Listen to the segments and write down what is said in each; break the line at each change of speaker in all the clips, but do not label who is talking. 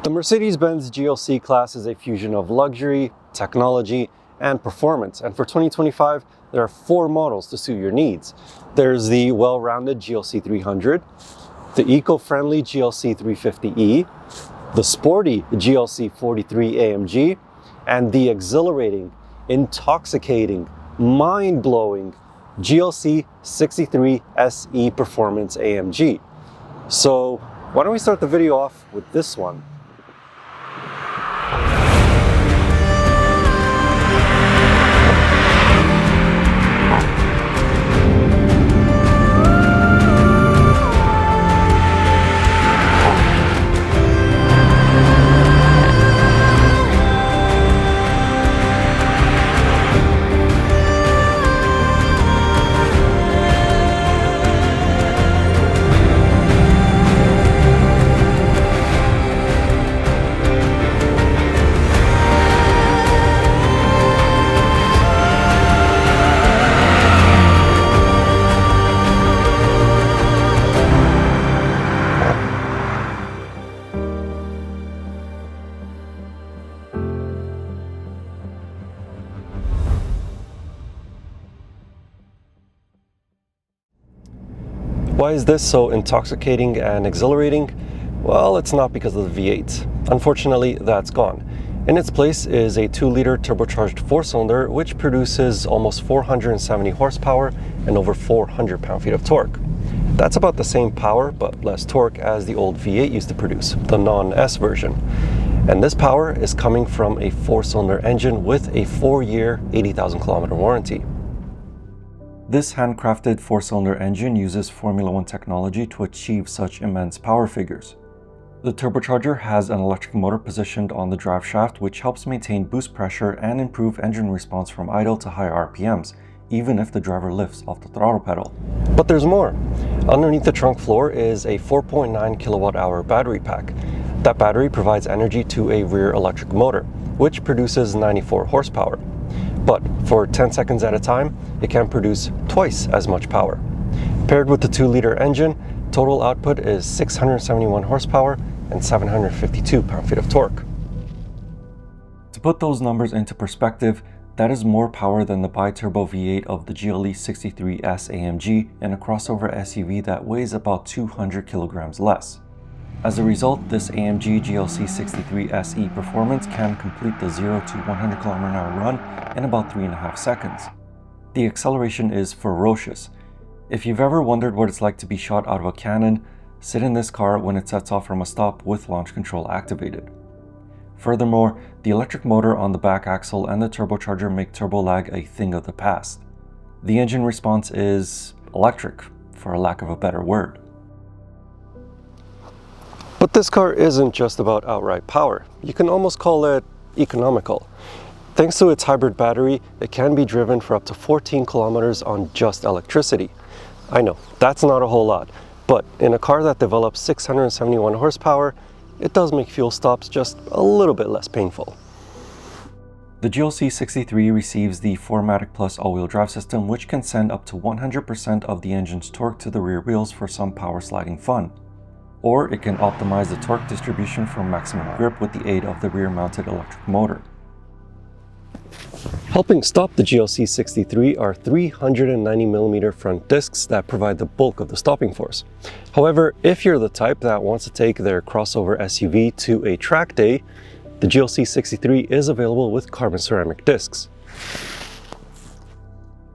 The Mercedes-Benz GLC-class is a fusion of luxury, technology, and performance. And for 2025, there are 4 models to suit your needs. There's the well-rounded GLC 300, the eco-friendly GLC 350e, the sporty GLC 43 AMG, and the exhilarating, intoxicating, mind-blowing GLC 63 SE Performance AMG. So why don't we start the video off with this one? Why is this so intoxicating and exhilarating? Well, it's not because of the V8. Unfortunately, that's gone. In its place is a 2-liter turbocharged 4-cylinder which produces almost 470 horsepower and over 400 pound-feet of torque. That's about the same power but less torque as the old V8 used to produce, the non-S version. And this power is coming from a 4-cylinder engine with a 4-year, 80,000 kilometer warranty. This handcrafted 4-cylinder engine uses Formula 1 technology to achieve such immense power figures. The turbocharger has an electric motor positioned on the drive shaft which helps maintain boost pressure and improve engine response from idle to high RPMs, even if the driver lifts off the throttle pedal. But there's more. Underneath the trunk floor is a 4.9 kilowatt-hour battery pack. That battery provides energy to a rear electric motor, which produces 94 horsepower. But for 10 seconds at a time, it can produce twice as much power. Paired with the 2-liter engine, total output is 671 horsepower and 752 pound-feet of torque. To put those numbers into perspective, that is more power than the bi-turbo V8 of the GLE-63S AMG and a crossover SUV that weighs about 200 kilograms less. As a result, this AMG GLC 63 SE Performance can complete the 0 to 100 km/h run in about 3.5 seconds. The acceleration is ferocious. If you've ever wondered what it's like to be shot out of a cannon, sit in this car when it sets off from a stop with launch control activated. Furthermore, the electric motor on the back axle and the turbocharger make turbo lag a thing of the past. The engine response is electric, for a lack of a better word. But this car isn't just about outright power. You can almost call it economical. Thanks to its hybrid battery, it can be driven for up to 14 kilometers on just electricity. I know, that's not a whole lot, but in a car that develops 671 horsepower, it does make fuel stops just a little bit less painful. The GLC 63 receives the 4MATIC Plus all-wheel drive system, which can send up to 100% of the engine's torque to the rear wheels for some power sliding fun. Or it can optimize the torque distribution for maximum grip with the aid of the rear-mounted electric motor. Helping stop the GLC 63 are 390mm front discs that provide the bulk of the stopping force. However, if you're the type that wants to take their crossover SUV to a track day, the GLC 63 is available with carbon ceramic discs.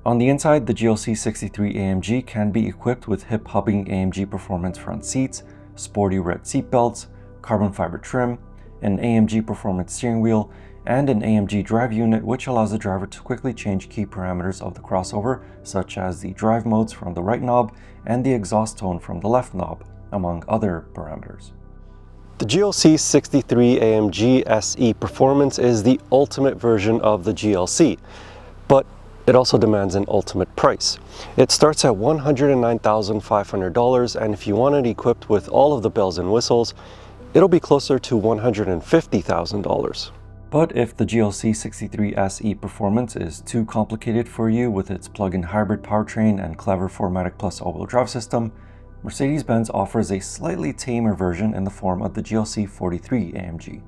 On the inside, the GLC 63 AMG can be equipped with hip-hubbing AMG Performance front seats, sporty red seat belts, carbon fiber trim, an AMG Performance steering wheel, and an AMG drive unit which allows the driver to quickly change key parameters of the crossover, such as the drive modes from the right knob and the exhaust tone from the left knob, among other parameters. The GLC 63 AMG SE Performance is the ultimate version of the GLC, but it also demands an ultimate price. It starts at $109,500, and if you want it equipped with all of the bells and whistles, it'll be closer to $150,000. But if the GLC 63 SE Performance is too complicated for you with its plug-in hybrid powertrain and clever 4MATIC Plus all-wheel drive system, Mercedes-Benz offers a slightly tamer version in the form of the GLC-43 AMG.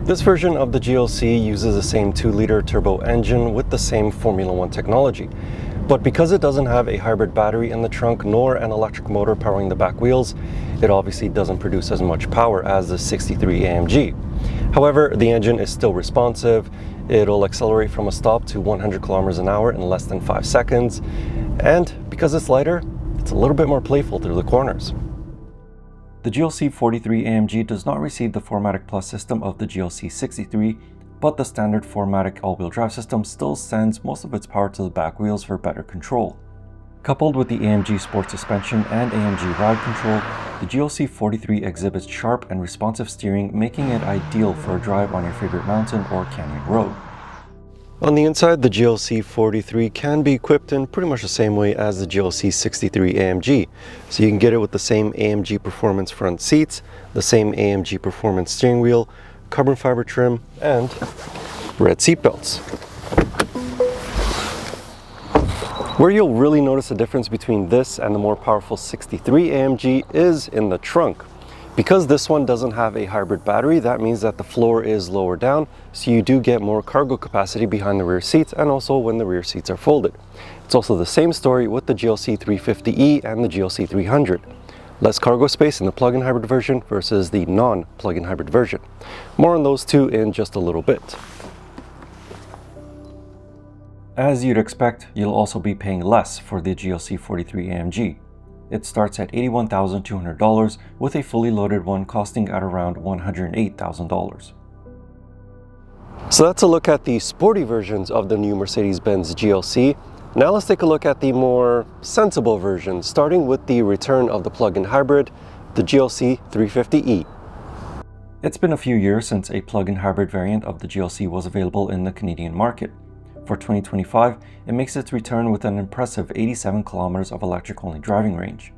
This version of the GLC uses the same 2-liter turbo engine with the same Formula One technology. But because it doesn't have a hybrid battery in the trunk nor an electric motor powering the back wheels, it obviously doesn't produce as much power as the 63 AMG. However, the engine is still responsive. It'll accelerate from a stop to 100 kilometers an hour in less than 5 seconds. And because it's lighter, it's a little bit more playful through the corners. The GLC-43 AMG does not receive the 4MATIC Plus system of the GLC-63, but the standard 4MATIC all-wheel drive system still sends most of its power to the back wheels for better control. Coupled with the AMG Sport suspension and AMG ride control, the GLC-43 exhibits sharp and responsive steering, making it ideal for a drive on your favorite mountain or canyon road. On the inside, the GLC-43 can be equipped in pretty much the same way as the GLC-63 AMG. So you can get it with the same AMG Performance front seats, the same AMG Performance steering wheel, carbon fiber trim, and red seat belts. Where you'll really notice a difference between this and the more powerful 63 AMG is in the trunk. Because this one doesn't have a hybrid battery, that means that the floor is lower down, so you do get more cargo capacity behind the rear seats and also when the rear seats are folded. It's also the same story with the GLC 350e and the GLC 300. Less cargo space in the plug-in hybrid version versus the non-plug-in hybrid version. More on those two in just a little bit. As you'd expect, you'll also be paying less for the GLC 43 AMG. It starts at $81,200 with a fully loaded one costing at around $108,000. So that's a look at the sporty versions of the new Mercedes-Benz GLC. Now let's take a look at the more sensible version, starting with the return of the plug-in hybrid, the GLC 350e. It's been a few years since a plug-in hybrid variant of the GLC was available in the Canadian market. For 2025, it makes its return with an impressive 87 kilometers of electric-only driving range.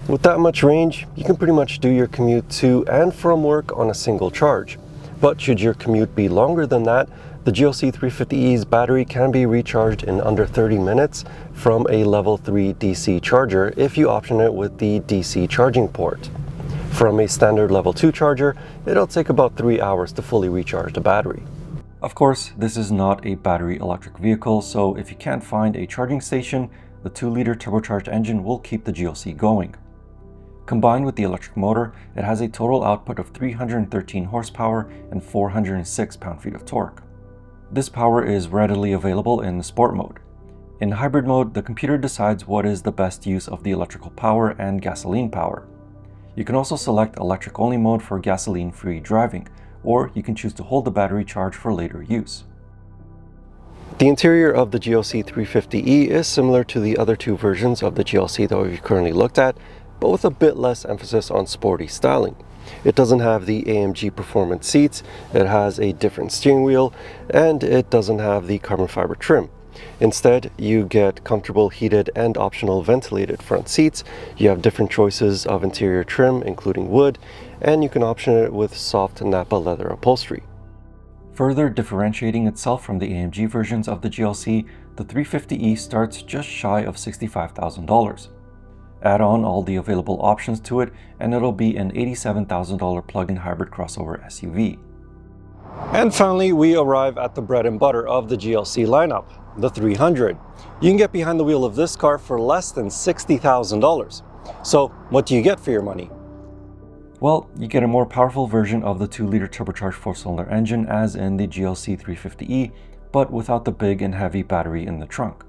With that much range, you can pretty much do your commute to and from work on a single charge. But should your commute be longer than that, the GLC 350e's battery can be recharged in under 30 minutes from a level 3 DC charger if you option it with the DC charging port. From a standard level 2 charger, it'll take about 3 hours to fully recharge the battery. Of course, this is not a battery electric vehicle, so if you can't find a charging station, the 2-liter turbocharged engine will keep the GLC going. Combined with the electric motor, it has a total output of 313 horsepower and 406 pound-feet of torque. This power is readily available in the sport mode. In hybrid mode, the computer decides what is the best use of the electrical power and gasoline power. You can also select electric-only mode for gasoline-free driving, or you can choose to hold the battery charge for later use. The interior of the GLC 350e is similar to the other two versions of the GLC that we've currently looked at, but with a bit less emphasis on sporty styling. It doesn't have the AMG Performance seats, it has a different steering wheel, and it doesn't have the carbon fiber trim. Instead, you get comfortable heated and optional ventilated front seats. You have different choices of interior trim, including wood, and you can option it with soft Napa leather upholstery. Further differentiating itself from the AMG versions of the GLC, the 350e starts just shy of $65,000. Add on all the available options to it, and it'll be an $87,000 plug-in hybrid crossover SUV. And finally, we arrive at the bread and butter of the GLC lineup, the 300. You can get behind the wheel of this car for less than $60,000. So what do you get for your money? Well, you get a more powerful version of the 2-liter turbocharged 4-cylinder engine as in the GLC 350e, but without the big and heavy battery in the trunk.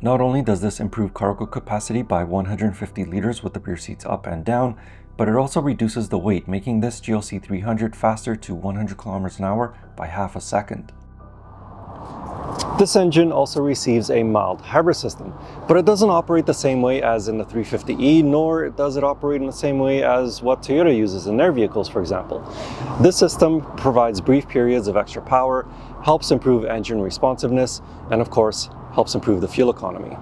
Not only does this improve cargo capacity by 150 liters with the rear seats up and down, but it also reduces the weight, making this GLC 300 faster to 100 kilometers an hour by half a second. This engine also receives a mild hybrid system, but it doesn't operate the same way as in the 350e, nor does it operate in the same way as what Toyota uses in their vehicles, for example. This system provides brief periods of extra power, helps improve engine responsiveness, and of course, helps improve the fuel economy.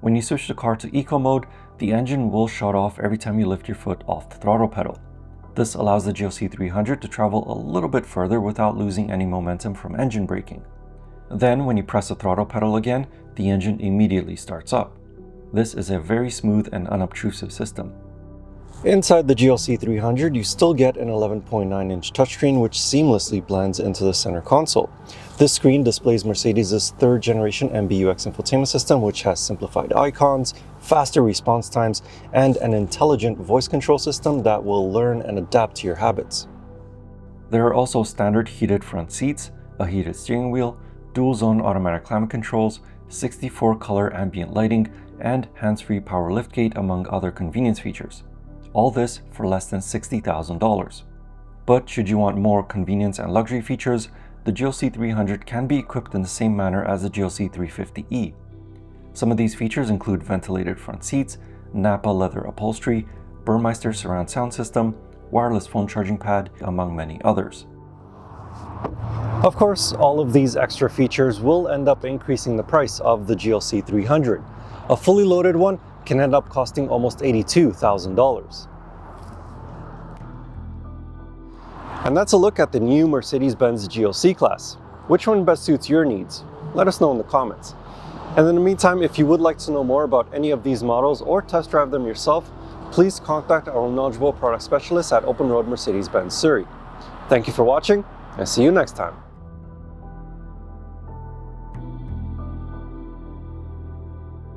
When you switch the car to eco mode, the engine will shut off every time you lift your foot off the throttle pedal. This allows the GLC 300 to travel a little bit further without losing any momentum from engine braking. Then, when you press the throttle pedal again, the engine immediately starts up.
This is a very smooth and unobtrusive system.
Inside the GLC 300, you still get an 11.9-inch touchscreen which seamlessly blends into the center console. This screen displays Mercedes' third-generation MBUX infotainment system, which has simplified icons, faster response times, and an intelligent voice control system that will learn and adapt to your habits.
There are also standard heated front seats, a heated steering wheel, dual-zone automatic climate controls, 64-color ambient lighting, and hands-free power liftgate, among other convenience features. All this for less than $60,000. But should you want more convenience and luxury features, the GLC 300 can be equipped in the same manner as the GLC 350e. Some of these features include ventilated front seats, Napa leather upholstery, Burmeister surround sound system, wireless phone charging pad, among many others.
Of course, all of these extra features will end up increasing the price of the GLC 300. A fully loaded one can end up costing almost $82,000. And that's a look at the new Mercedes-Benz GLC-class. Which one best suits your needs? Let us know in the comments. And in the meantime, if you would like to know more about any of these models or test drive them yourself, please contact our knowledgeable product specialists at OpenRoad Mercedes-Benz Surrey. Thank you for watching, and see you next time.